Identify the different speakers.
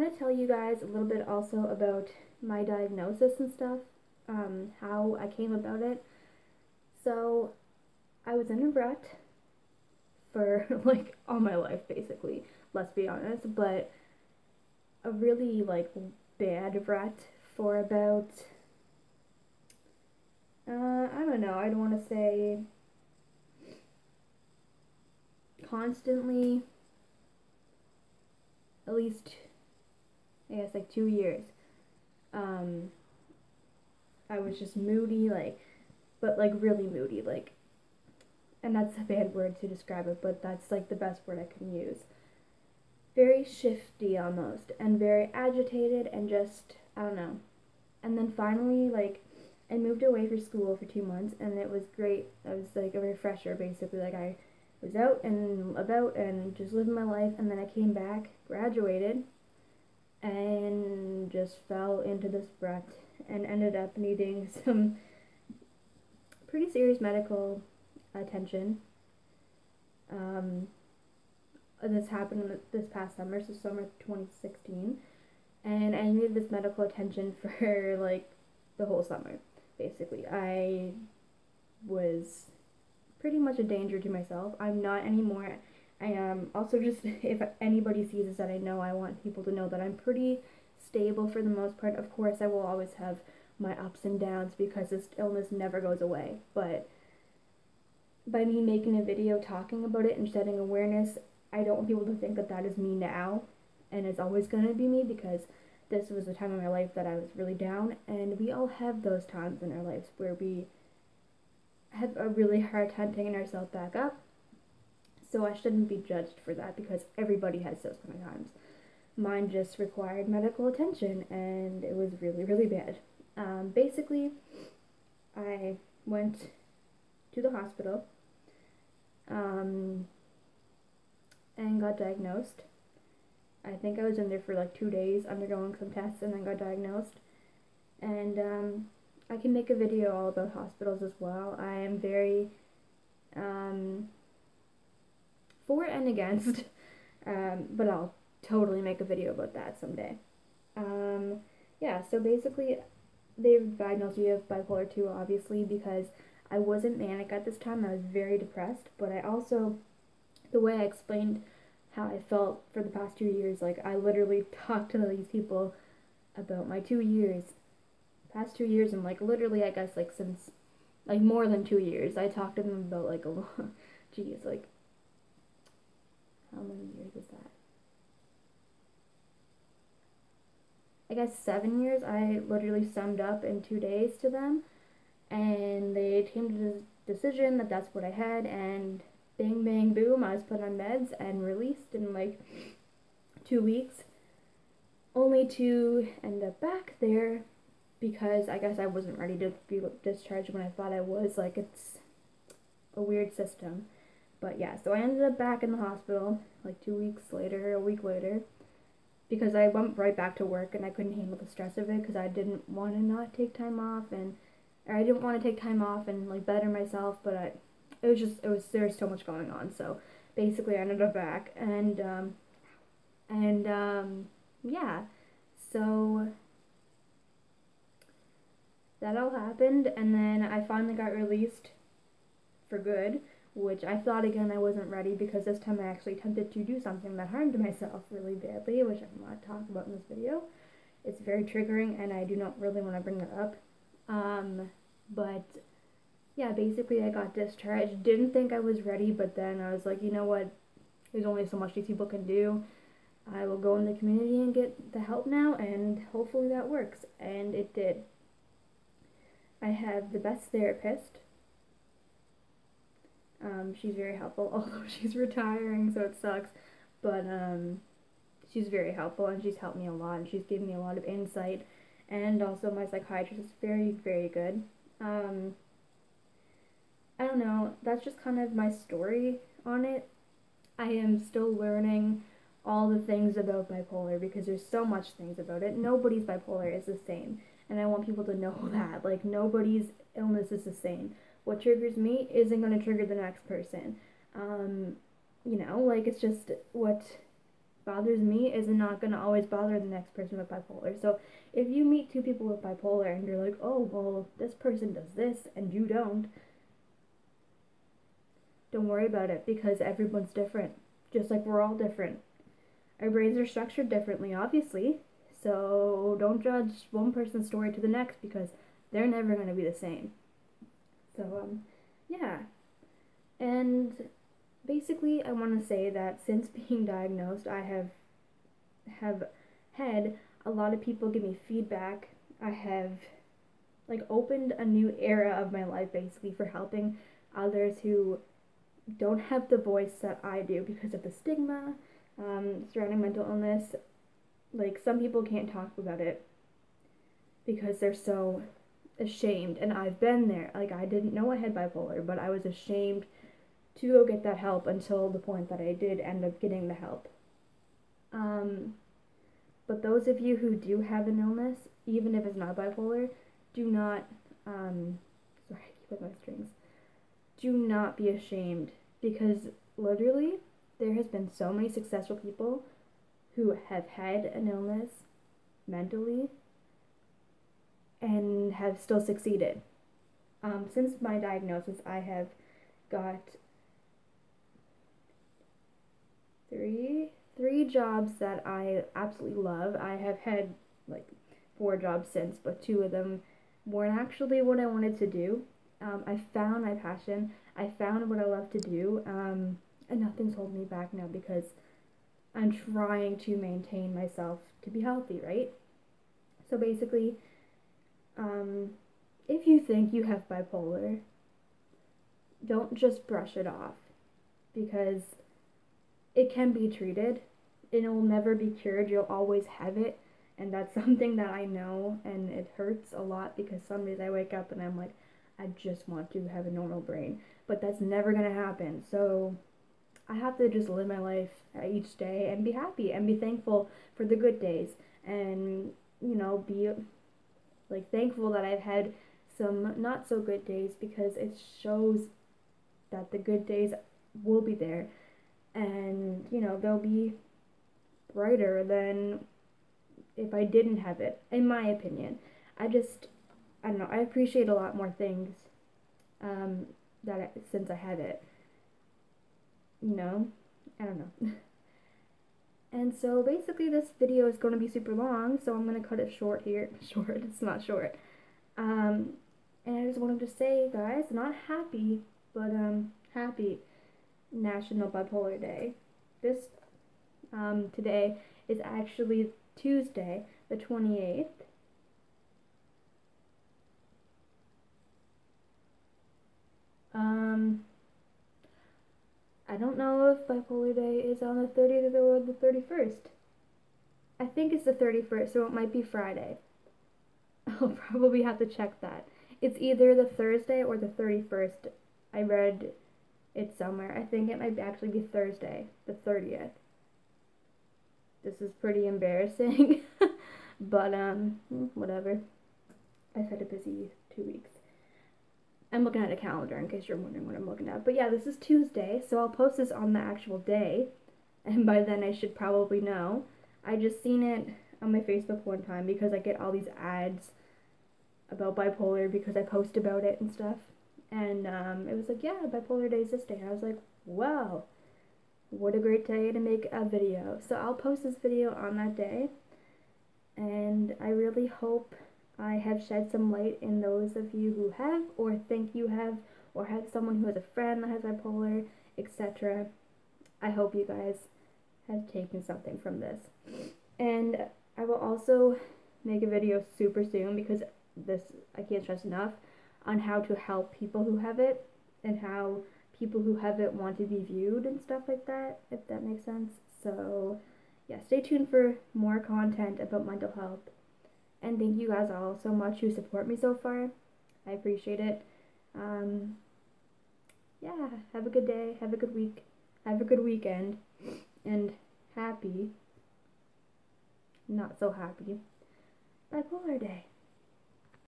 Speaker 1: want to tell you guys a little bit also about my diagnosis and stuff, how I came about it. So, I was in a rut for like all my life, basically, let's be honest, but a really bad rut for about, I don't know, I don't want to say constantly, at least, I guess, like 2 years. Um, I was just moody, but really moody, and that's a bad word to describe it, but that's like the best word I can use. Very shifty almost, and very agitated, and just, I don't know. And then finally, I moved away for school for 2 months, and it was great. It was like a refresher, basically. Like, I was out and about and just living my life, and then I came back, graduated, and just fell into this rut and ended up needing some pretty serious medical attention. Um, this happened this past summer, so summer 2016, and I needed this medical attention for the whole summer. Basically, I was pretty much a danger to myself. I'm not anymore. I am also just, if anybody sees this that I know, I want people to know that I'm pretty stable for the most part. Of course, I will always have my ups and downs because this illness never goes away. But by me making a video talking about it and shedding awareness, I don't want people to think that that is me now and it's always going to be me, because this was a time in my life that I was really down, and we all have those times in our lives where we have a really hard time taking ourselves back up. So I shouldn't be judged for that, because everybody has those kind of times. Mine just required medical attention, and it was really, really bad. Basically, I went to the hospital and got diagnosed. I think I was in there for like 2 days undergoing some tests, and then got diagnosed. And I can make a video all about hospitals as well. I am very for and against, but I'll totally make a video about that someday. Yeah, so basically, they've diagnosed me with bipolar 2, obviously, because I wasn't manic at this time. I was very depressed, but I also, the way I explained how I felt for the past 2 years, I literally talked to these people about my 2 years, past 2 years, and literally, I guess, since, more than 2 years, I talked to them about, a lot, geez, how many years is that? I guess 7 years. I literally summed up in 2 days to them, and they came to the decision that that's what I had, and bang, bang, boom, I was put on meds and released in 2 weeks, only to end up back there because I guess I wasn't ready to be discharged when I thought I was. It's a weird system. But yeah, so I ended up back in the hospital 2 weeks later, a week later, because I went right back to work and I couldn't handle the stress of it, because I didn't want to not take time off, or I didn't want to take time off and better myself, but there was so much going on. So basically I ended up back, and yeah, so that all happened, and then I finally got released for good, which I thought again I wasn't ready, because this time I actually attempted to do something that harmed myself really badly, which I'm not talking about in this video. It's very triggering, and I do not really want to bring that up. But yeah, basically I got discharged. Didn't think I was ready, but then I was like, you know what? There's only so much these people can do. I will go in the community and get the help now, and hopefully that works. And it did. I have the best therapist. She's very helpful, although she's retiring, so it sucks. But she's very helpful, and she's helped me a lot, and she's given me a lot of insight. And also my psychiatrist is very, very good. I don't know, that's just kind of my story on it. I am still learning all the things about bipolar, because there's so much things about it. Nobody's bipolar is the same, and I want people to know that. Nobody's illness is the same. What triggers me isn't going to trigger the next person. You know, it's just what bothers me is not going to always bother the next person with bipolar. So if you meet two people with bipolar and you're like, oh, well, this person does this and you don't worry about it, because everyone's different. Just like we're all different. Our brains are structured differently, obviously. So don't judge one person's story to the next, because they're never going to be the same. So, yeah. And basically, I want to say that since being diagnosed, I have had a lot of people give me feedback. I have like opened a new era of my life, basically, for helping others who don't have the voice that I do because of the stigma surrounding mental illness. Like, some people can't talk about it because they're so ashamed, and I've been there. Like, I didn't know I had bipolar, but I was ashamed to go get that help until the point that I did end up getting the help. But those of you who do have an illness, even if it's not bipolar, do not, sorry, I keep with my strings, do not be ashamed, because literally there has been so many successful people who have had an illness mentally and have still succeeded. Since my diagnosis, I have got three jobs that I absolutely love. I have had like 4 jobs since, but 2 of them weren't actually what I wanted to do. I found my passion. I found what I love to do, and nothing's holding me back now, because I'm trying to maintain myself to be healthy, right? So basically, if you think you have bipolar, don't just brush it off, because it can be treated and it will never be cured. You'll always have it, and that's something that I know, and it hurts a lot, because some days I wake up and I'm like, I just want to have a normal brain, but that's never gonna happen. So I have to just live my life each day and be happy and be thankful for the good days, and be like thankful that I've had some not so good days, because it shows that the good days will be there, and they'll be brighter than if I didn't have it, in my opinion. I don't know, I appreciate a lot more things since I had it. I don't know. And so basically this video is going to be super long, so I'm going to cut it short here. Short, it's not short. And I just wanted to say, guys, not happy, but happy National Bipolar Day. This today is actually Tuesday, the 28th. I don't know if Bipolar Day is on the 30th or the 31st. I think it's the 31st, so it might be Friday. I'll probably have to check that. It's either the Thursday or the 31st. I read it somewhere. I think it might actually be Thursday, the 30th. This is pretty embarrassing, but whatever. I've had a busy 2 weeks. I'm looking at a calendar in case you're wondering what I'm looking at. But yeah, this is Tuesday, so I'll post this on the actual day, and by then I should probably know. I just seen it on my Facebook one time, because I get all these ads about bipolar because I post about it and stuff. And it was like, yeah, Bipolar Day is this day. And I was like, wow, what a great day to make a video. So I'll post this video on that day, and I really hope I have shed some light in those of you who have, or think you have, or have someone who has a friend that has bipolar, etc. I hope you guys have taken something from this. And I will also make a video super soon, because this, I can't stress enough, on how to help people who have it, and how people who have it want to be viewed and stuff like that, if that makes sense. So yeah, stay tuned for more content about mental health. And thank you guys all so much who support me so far. I appreciate it. Yeah, have a good day, have a good week, have a good weekend, and happy, not so happy, Bipolar Day.